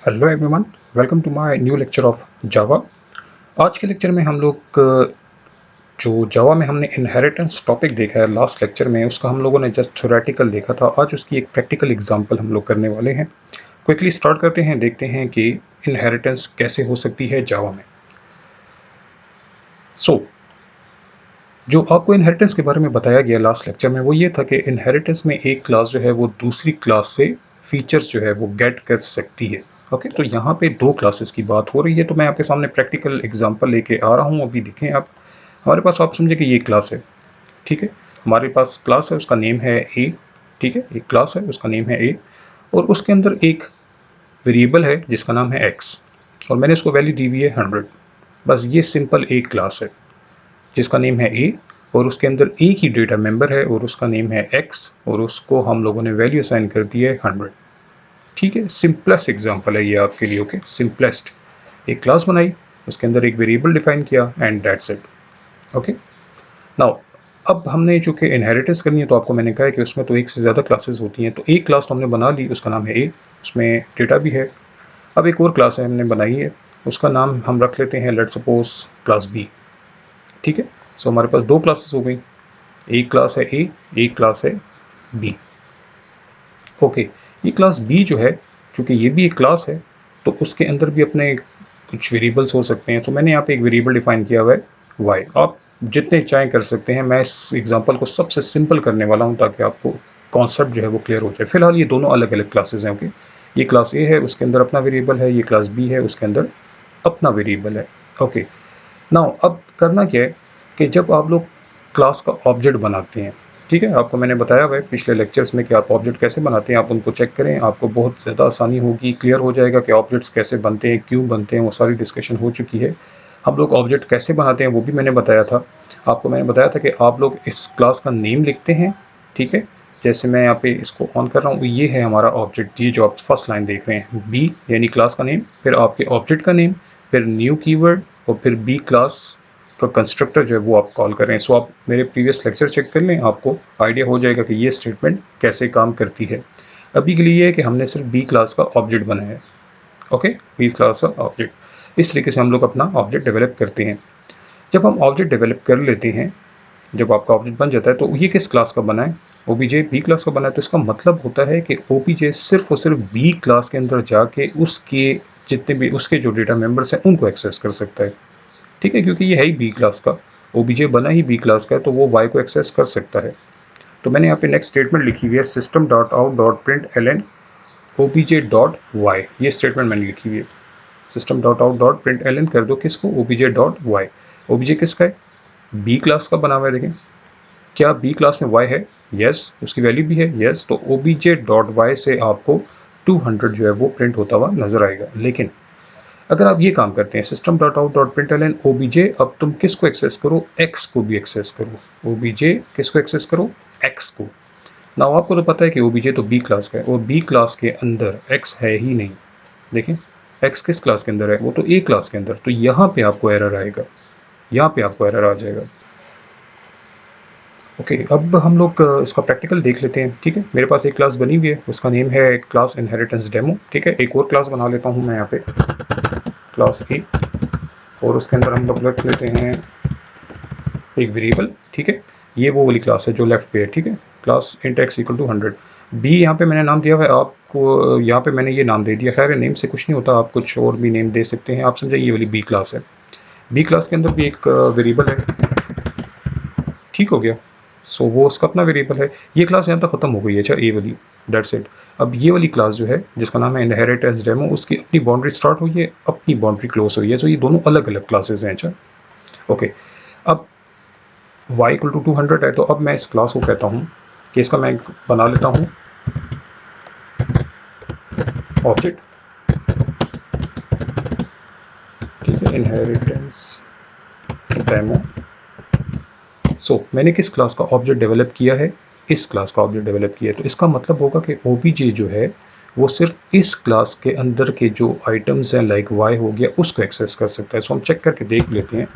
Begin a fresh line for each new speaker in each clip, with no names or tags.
Hello everyone, welcome to my new lecture of Java. आज के lecture में हम लोग जो जावा में हमने इनहेरिटेंस टॉपिक देखा है लास्ट लेक्चर में, उसका हम लोगों ने जस्ट थ्योरेटिकल देखा था। आज उसकी एक प्रैक्टिकल एग्जांपल हम लोग करने वाले हैं। क्विकली स्टार्ट करते हैं, देखते हैं कि इनहेरिटेंस कैसे हो सकती है जावा में। जो आपको इनहेरिटेंस के बारे में बताया गया लास्ट लेक्चर में वो ये था कि इनहेरिटेंस में एक क्लास जो है वो दूसरी क्लास से फीचर्स जो है वो गेट कर सकती है। ओके, तो यहाँ पे दो क्लासेस की बात हो रही है, तो मैं आपके सामने प्रैक्टिकल एग्जांपल लेके आ रहा हूँ। अभी देखें आप, हमारे पास आप समझे कि ये क्लास है, ठीक है। हमारे पास क्लास है, उसका नेम है ए, ठीक है। एक क्लास है, उसका नेम है ए, और उसके अंदर एक वेरिएबल है जिसका नाम है एक्स, और मैंने उसको वैल्यू दी हुई है 100। बस ये सिंपल एक क्लास है जिसका नेम है ए, और उसके अंदर एक ही डेटा मेंबर है और उसका नेम है एक्स, और उसको हम लोगों ने वैल्यू असाइन कर दी है 100। ठीक है, सिंपलेस्ट एग्जांपल है ये आपके लिए। Okay, simplest. एक क्लास बनाई, उसके अंदर एक वेरिएबल डिफाइन किया, and that's it. Okay, now अब हमने चूंकि इनहेरिटेंस करनी है, तो आपको मैंने कहा है कि उसमें तो एक से ज़्यादा क्लासेस होती हैं। तो एक क्लास तो हमने बना ली, उसका नाम है ए, उसमें डेटा भी है। अब एक और क्लास है हमने बनाई है, उसका नाम हम रख लेते हैं, लेट्स सपोज क्लास बी। ठीक है, सो हमारे पास दो क्लासेस हो गई, एक क्लास है ए, एक क्लास है बी। ओके, ये क्लास बी जो है, चूंकि ये भी एक क्लास है, तो उसके अंदर भी अपने कुछ वेरिएबल्स हो सकते हैं। तो मैंने यहाँ पे एक वेरिएबल डिफाइन किया हुआ है वाई। आप जितने चाहें कर सकते हैं, मैं इस एग्जांपल को सबसे सिंपल करने वाला हूँ ताकि आपको कॉन्सेप्ट जो है वो क्लियर हो जाए। फिलहाल ये दोनों अलग अलग क्लासेस हैं। ओके, ये क्लास ए है, उसके अंदर अपना वेरिएबल है, ये क्लास बी है, उसके अंदर अपना वेरिएबल है। ओके, नाउ अब करना क्या है कि जब आप लोग क्लास का ऑब्जेक्ट बनाते हैं, ठीक है, आपको मैंने बताया हुआ है पिछले लेक्चर्स में कि आप ऑब्जेक्ट कैसे बनाते हैं। आप उनको चेक करें, आपको बहुत ज़्यादा आसानी होगी, क्लियर हो जाएगा कि ऑब्जेक्ट्स कैसे बनते हैं, क्यों बनते हैं, वो सारी डिस्कशन हो चुकी है। हम लोग ऑब्जेक्ट कैसे बनाते हैं वो भी मैंने बताया था आपको। मैंने बताया था कि आप लोग इस क्लास का नेम लिखते हैं, ठीक है। जैसे मैं यहाँ पे इसको ऑन कर रहा हूँ, ये है हमारा ऑब्जेक्ट, ये जो आप फर्स्ट लाइन देख रहे हैं, बी यानी क्लास का नेम, फिर आपके ऑब्जेक्ट का नेम, फिर न्यू कीवर्ड, और फिर बी क्लास का कंस्ट्रक्टर जो है वो आप कॉल कर रहे हैं। सो आप मेरे प्रीवियस लेक्चर चेक कर लें, आपको आइडिया हो जाएगा कि ये स्टेटमेंट कैसे काम करती है। अभी के लिए ये है कि हमने सिर्फ बी क्लास का ऑब्जेक्ट बनाया है। ओके, बी क्लास का ऑब्जेक्ट, इस तरीके से हम लोग अपना ऑब्जेक्ट डेवलप करते हैं। जब हम ऑब्जेक्ट डेवलप कर लेते हैं, जब आपका ऑब्जेक्ट बन जाता है, तो ये किस क्लास का बना है? ओबीजे बी क्लास का बना है। तो इसका मतलब होता है कि ओबीजे सिर्फ और सिर्फ बी क्लास के अंदर जाके उसके जितने भी उसके जो डेटा मेंबर्स हैं उनको एक्सेस कर सकता है। ठीक है, क्योंकि ये है ही बी क्लास का, ओबीजे बना ही बी क्लास का है, तो वो वाई को एक्सेस कर सकता है। तो मैंने यहाँ पे नेक्स्ट स्टेटमेंट लिखी हुई है, system dot out dot print L N obj dot Y. ये स्टेटमेंट मैंने लिखी हुई है, system dot out dot print L N कर दो किसको, ओबीजे डॉट वाई। ओबीजे किसका है? बी क्लास का बना हुआ है। देखें, क्या बी क्लास में वाई है? यस, उसकी वैल्यू भी है, यस। तो ओबीजे डॉट वाई से आपको 200 जो है वो प्रिंट होता हुआ नजर आएगा। लेकिन अगर आप ये काम करते हैं, system dot out dot print L N obj, अब तुम किसको एक्सेस करो? एक्स को भी एक्सेस करो। ओबीजे किसको एक्सेस करो? एक्स को। ना आपको तो पता है कि ओबीजे तो बी क्लास का है, और बी क्लास के अंदर एक्स है ही नहीं। देखें, एक्स किस क्लास के अंदर है? वो तो ए क्लास के अंदर। तो यहाँ पे आपको एरर आएगा, यहाँ पे आपको एरर आ जाएगा। ओके, अब हम लोग इसका प्रैक्टिकल देख लेते हैं। ठीक है, मेरे पास एक क्लास बनी हुई है, उसका नेम है क्लास इनहेरिटेंस डेमो। ठीक है, एक और क्लास बना लेता हूँ मैं यहाँ पे, क्लास ए, और उसके अंदर हम लोग रख लेते हैं एक वेरिएबल। ठीक है, ये वो वाली क्लास है जो लेफ्ट पे है। ठीक है, class int X equal to 100। B यहाँ पे मैंने नाम दिया हुआ है, आपको यहाँ पे मैंने ये नाम दे दिया। खैर, नेम से कुछ नहीं होता, आप कुछ और भी नेम दे सकते हैं। आप समझे, ये वाली बी क्लास है। बी क्लास के अंदर भी एक वेरिएबल है। ठीक हो गया, सो वो उसका अपना वेरिएबल है। ये क्लास यहाँ तक खत्म हो गई है। अच्छा, ए वाली, डेट्स इट। अब ये वाली क्लास जो है जिसका नाम है इनहेरिटेंस डेमो, उसकी अपनी बाउंड्री स्टार्ट हुई है, अपनी बाउंड्री क्लोज हुई है। तो ये दोनों अलग अलग क्लासेस हैं। अच्छा, ओके। अब y इक्वल टू 200 है, तो अब मैं इस क्लास को कहता हूँ कि इसका मैं बना लेता हूँ ऑब्जेक्ट। ठीक है, इनहेरिटेंस डेमो। सो मैंने किस क्लास का ऑब्जेक्ट डेवलप किया है? इस क्लास का ऑब्जेक्ट डेवलप किया है। तो इसका मतलब होगा कि ओबीजे जो है वो सिर्फ इस क्लास के अंदर के जो आइटम्स हैं, लाइक वाई हो गया, उसको एक्सेस कर सकता है। सो हम चेक करके देख लेते हैं।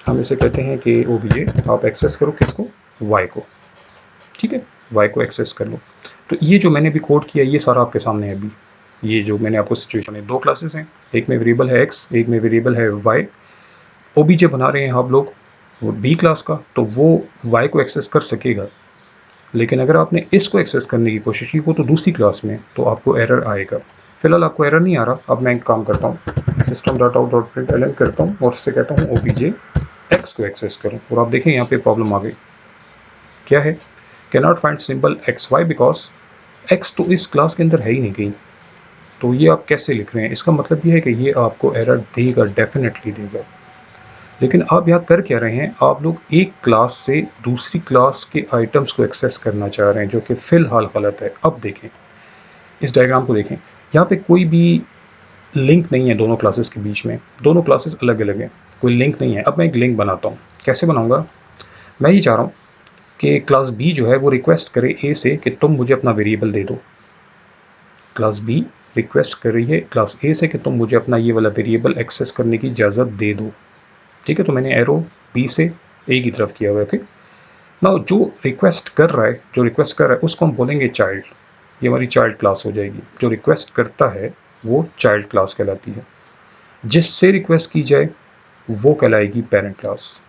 हम इसे कहते हैं कि ओबीजे आप एक्सेस करो किसको? वाई को। ठीक है, वाई को एक्सेस कर लो। तो ये जो मैंने अभी कोड किया ये सारा आपके सामने है अभी। ये जो मैंने आपको सिचुएशन है, 2 क्लासेस हैं, एक में वेरिएबल है x, एक में वेरिएबल है y। ओबीजे बना रहे हैं आप लोग वो बी क्लास का, तो वो y को एक्सेस कर सकेगा। लेकिन अगर आपने इसको एक्सेस करने की कोशिश की वो तो दूसरी क्लास में, तो आपको एरर आएगा। फिलहाल आपको एरर नहीं आ रहा। अब मैं एक काम करता हूँ, system.out.println करता हूँ और उससे कहता हूँ ओबीजे x को एक्सेस करो, और आप देखें यहाँ पे प्रॉब्लम आ गई। क्या है? Cannot find symbol x why because x तो इस क्लास के अंदर है ही नहीं कहीं। तो ये आप कैसे लिख रहे हैं? इसका मतलब ये है कि ये आपको एरर देगा, डेफिनेटली देगा। लेकिन आप यहाँ कर क्या रहे हैं? आप लोग एक क्लास से दूसरी क्लास के आइटम्स को एक्सेस करना चाह रहे हैं, जो कि फ़िलहाल गलत है। अब देखें, इस डायग्राम को देखें, यहाँ पे कोई भी लिंक नहीं है दोनों क्लासेस के बीच में। दोनों क्लासेस अलग अलग हैं, कोई लिंक नहीं है। अब मैं एक लिंक बनाता हूँ। कैसे बनाऊँगा? मैं ये चाह रहा हूँ कि क्लास बी जो है वो रिक्वेस्ट करे ए से कि तुम मुझे अपना वेरिएबल दे दो। क्लास बी रिक्वेस्ट कर रही है क्लास ए से कि तुम मुझे अपना ये वाला वेरिएबल एक्सेस करने की इजाज़त दे दो। ठीक है, तो मैंने एरो बी से ए की तरफ किया हुआ है। ओके, ना जो रिक्वेस्ट कर रहा है, उसको हम बोलेंगे चाइल्ड। ये हमारी चाइल्ड क्लास हो जाएगी। जो रिक्वेस्ट करता है वो चाइल्ड क्लास कहलाती है। जिससे रिक्वेस्ट की जाए वो कहलाएगी पेरेंट क्लास।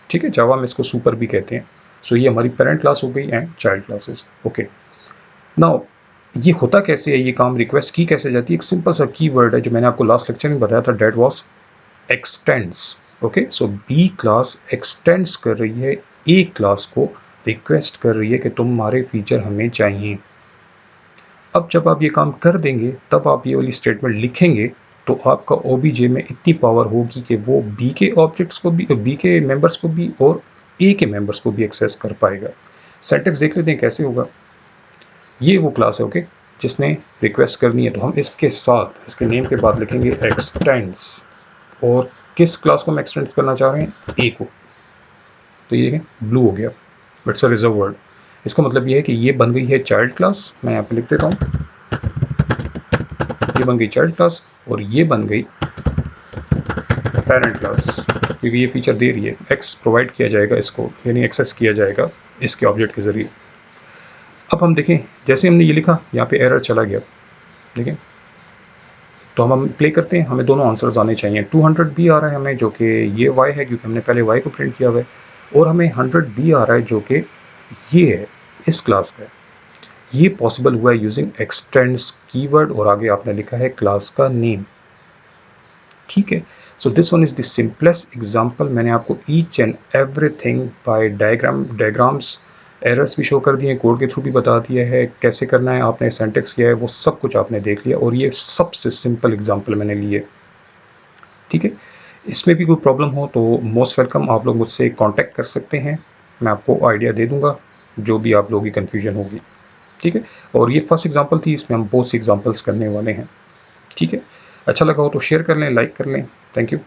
ठीक है, जावा में इसको सुपर भी कहते हैं। सो ये हमारी पेरेंट क्लास हो गई and child classes. Okay, now ये होता कैसे है? ये काम रिक्वेस्ट की कैसे जाती है? एक सिंपल सा कीवर्ड है जो मैंने आपको लास्ट लेक्चर में बताया था, that was extends. Okay, so B class extends कर रही है ए क्लास को, रिक्वेस्ट कर रही है कि तुम्हारे फीचर हमें चाहिए। अब जब आप ये काम कर देंगे तब आप ये वाली स्टेटमेंट लिखेंगे तो आपका ओबीजे में इतनी पावर होगी कि वो बी के ऑब्जेक्ट्स को भी, बी के मेंबर्स को भी और ए के मेंबर्स को भी एक्सेस कर पाएगा। सिंटैक्स देख लेते हैं कैसे होगा। ये वो क्लास है ओके जिसने रिक्वेस्ट करनी है, तो हम इसके साथ इसके नेम के बाद लिखेंगे एक्सटेंड्स। और किस क्लास को हम एक्सटेंड करना चाह रहे हैं? ए को। तो ये देखें ब्लू हो गया, इट्स अ रिजर्व वर्ड। इसका मतलब ये है कि ये बन गई है चाइल्ड क्लास। मैं यहाँ पे लिख देता हूँ, ये बन गई चाइल्ड क्लास और ये बन गई पेरेंट क्लास, क्योंकि ये फीचर दे रही है। एक्स प्रोवाइड किया जाएगा इसको, यानी एक्सेस किया जाएगा इसके ऑब्जेक्ट के ज़रिए। अब हम देखें, जैसे हमने ये लिखा यहाँ पे एरर चला गया। देखें, तो हम प्ले करते हैं, हमें दोनों आंसर्स आने चाहिए। 200 भी आ रहा है हमें, जो कि ये y है क्योंकि हमने पहले y को प्रिंट किया हुआ है, और हमें 100 भी आ रहा है जो कि ये है, इस क्लास का है। ये पॉसिबल हुआ है यूजिंग एक्सटेंड्स कीवर्ड, और आगे आपने लिखा है क्लास का नेम। ठीक है, so this one is the simplest example. मैंने आपको each and everything by diagrams, errors भी शो कर दिए हैं, कोड के थ्रू भी बता दिया है कैसे करना है। आपने सिंटैक्स किया है, वो सब कुछ आपने देख लिया, और ये सबसे सिंपल एग्जांपल मैंने लिए। ठीक है, इसमें भी कोई प्रॉब्लम हो तो मोस्ट वेलकम, आप लोग मुझसे कांटेक्ट कर सकते हैं। मैं आपको आइडिया दे दूंगा जो भी आप लोगों की कन्फ्यूजन होगी। ठीक है, और ये फर्स्ट एग्जांपल थी, इसमें हम बहुत सी एग्जांपल्स करने वाले हैं। ठीक है, अच्छा लगा हो तो शेयर कर लें, लाइक कर लें। Thank you.